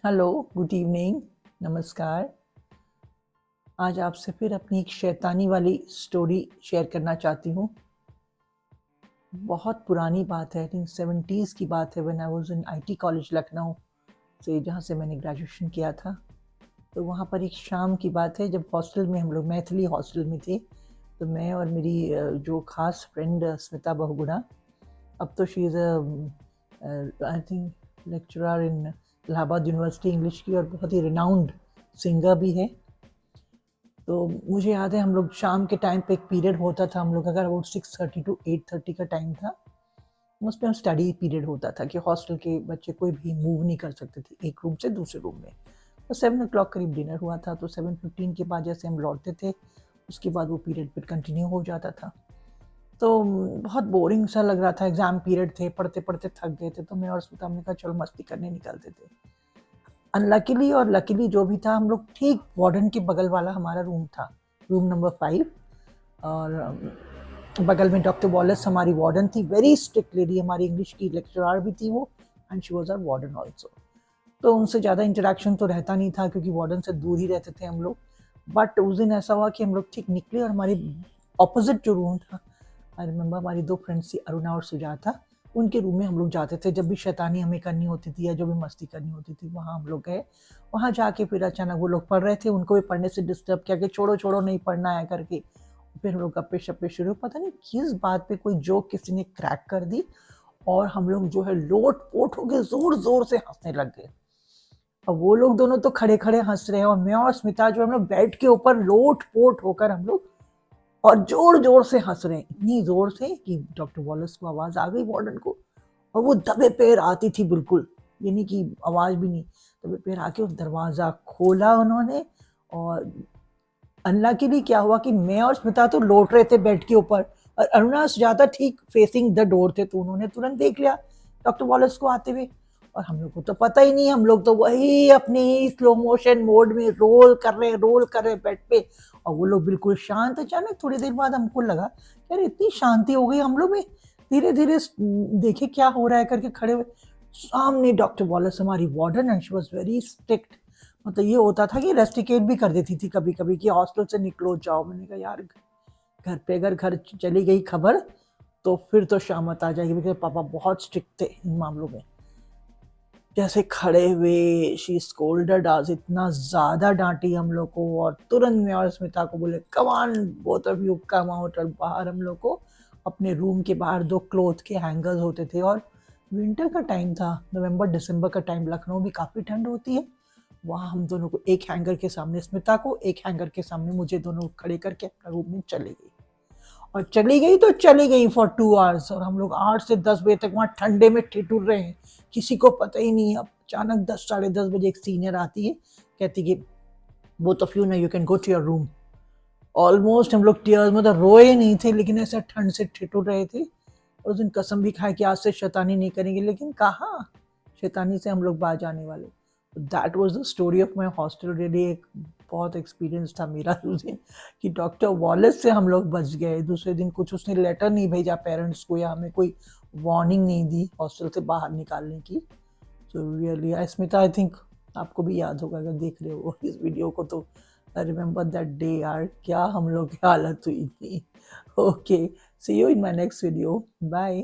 Hello, good evening, नमस्कार। आज आपसे फिर अपनी एक शैतानी वाली स्टोरी शेयर करना चाहती हूँ। बहुत पुरानी बात है, आई थिंक 70s की बात है, when I was in IT college Lucknow से, जहाँ से मैंने ग्रेजुएशन किया था। तो वहाँ पर एक शाम की बात है, जब हॉस्टल में हम लोग मैथिली हॉस्टल में थे। तो मैं और मेरी जो खास फ्रेंड स्मिता बहुगुणा, अब तो she is I think lecturer in Allahabad university English की, और बहुत ही रिनाउंड सिंगर भी है। तो मुझे याद है, हम लोग शाम के टाइम पे एक पीरियड होता था, हम लोग अगर अबाउट 6:30 to 8:30 का टाइम था, उसमें हम स्टडी पीरियड होता था कि हॉस्टल के बच्चे कोई भी मूव नहीं कर सकते थे एक रूम से दूसरे रूम में। तो 7 o'clock करीब डिनर हुआ था, तो 7:15 के बाद जैसे हम लौटते थे, उसके बाद वो पीरियड फिर कंटिन्यू हो जाता था। तो बहुत बोरिंग सा लग रहा था, एग्जाम पीरियड थे, पढ़ते पढ़ते थक गए थे, तो मैं और स्मिता हमने कहा चलो मस्ती करने निकलते थे। अनलकीली और लकीली जो भी था, हम लोग ठीक वार्डन के बगल वाला हमारा रूम था, रूम नंबर 5। और बगल में डॉक्टर वॉलेस हमारी वार्डन थी, वेरी स्ट्रिक्ट लेडी, हमारी इंग्लिश की लेक्चरर भी थी वो, and she was our warden also. तो उनसे ज़्यादा इंटरेक्शन तो रहता नहीं था, क्योंकि वार्डन से दूर ही रहते थे हम लोग। बट उस दिन ऐसा हुआ कि हम लोग ठीक निकले, और हमारे ऑपोजिट जो रूम था, आई रिमेंबर, हमारी दो फ्रेंड्स थी, अरुणा और सुजाता, उनके रूम में हम लोग जाते थे जब भी शैतानी हमें करनी होती थी या जो भी मस्ती करनी होती थी, वहाँ हम लोग गए। वहाँ जाके फिर अचानक वो लोग पढ़ रहे थे, उनको भी पढ़ने से डिस्टर्ब किया कि छोड़ो छोड़ो नहीं पढ़ना है करके। फिर हम लोग गप्पे शप्पे शुरू, पता नहीं किस बात पे कोई जोक किसी ने क्रैक कर दी, और हम लोग जो है लोट पोट होके जोर जोर से हंसने लग गए। अब वो लोग दोनों तो खड़े खड़े हंस रहे हैं, और मैं और स्मिता जो हम लोग बेड के ऊपर लोट पोट होकर हम लोग और जोर जोर से हंस रहे हैं, इतनी जोर से कि डॉक्टर वॉलेस को आवाज आ गई, वार्डन को। और वो दबे पैर आती थी बिल्कुल, ये नहीं कि आवाज भी नहीं, दबे पैर आके उस दरवाजा खोला उन्होंने। और अल्लाह के लिए क्या हुआ कि मैं और स्मिता तो लौट रहे थे बेड के ऊपर, और अरुणा ज्यादा ठीक फेसिंग द डोर थे, तो उन्होंने तुरंत देख लिया डॉक्टर वॉलेस को आते हुए। और हम लोग को तो पता ही नहीं, हम लोग तो वही अपने ही स्लो मोशन मोड में रोल कर रहे बेड पे। और वो लोग बिल्कुल शांत। अचानक थोड़ी देर बाद हमको लगा यार इतनी शांति हो गई हम लोग में, धीरे धीरे देखे क्या हो रहा है करके खड़े हुए, सामने डॉक्टर वॉलेस हमारी warden, and she was very strict. मतलब ये होता था कि रेस्टिकेट भी कर देती थी कभी कभी कि हॉस्टल से निकलो जाओ। मैंने कहा यार, घर पे अगर घर चली गई खबर तो फिर तो शामत आ जाएगी, क्योंकि पापा बहुत स्ट्रिक्ट थे इन मामलों में। जैसे खड़े हुए, शी स्कोल्डेड अस, इतना ज्यादा डांटी हम लोग को, और तुरंत मैं और स्मिता को बोले come on both of you come out. और बाहर हम लोग को अपने रूम के बाहर दो क्लोथ के हैंगर्स होते थे, और विंटर का टाइम था, नवंबर दिसंबर का टाइम, लखनऊ भी काफी ठंड होती है। वहाँ हम दोनों को एक हैंगर के सामने स्मिता को, एक हैंगर के सामने मुझे, दोनों खड़े करके अपना रूम में चले गई। और चली गई तो चली गई फॉर 2 आवर्स, और हम लोग 8 से 10 बजे तक वहाँ ठंडे में ठिठुर रहे हैं, किसी को पता ही नहीं। अब अचानक 10 साढ़े 10 बजे एक सीनियर आती है, कहती कि बोथ ऑफ यू ना you can go to your room. Almost हम लोग टीयर्स में तो रोए नहीं थे, लेकिन ऐसा ठंड से ठिठुर रहे थे। और उस दिन कसम भी खाए कि आज से शैतानी नहीं करेंगे, लेकिन कहाँ शैतानी से हम लोग बाज आने वाले। That was the story of my hostel. Really एक बहुत एक्सपीरियंस था मेरा उस दिन, कि डॉक्टर वॉलेस से हम लोग बच गए। दूसरे दिन कुछ उसने लेटर नहीं भेजा पेरेंट्स को, या हमें कोई वार्निंग नहीं दी हॉस्टल से बाहर निकालने की। So really Smita, I think आपको भी याद होगा अगर देख रहे हो इस वीडियो को, तो आई रिमेंबर दैट डे यार, क्या हम लोग की हालत हुई थी। Okay, see you in my next video, bye.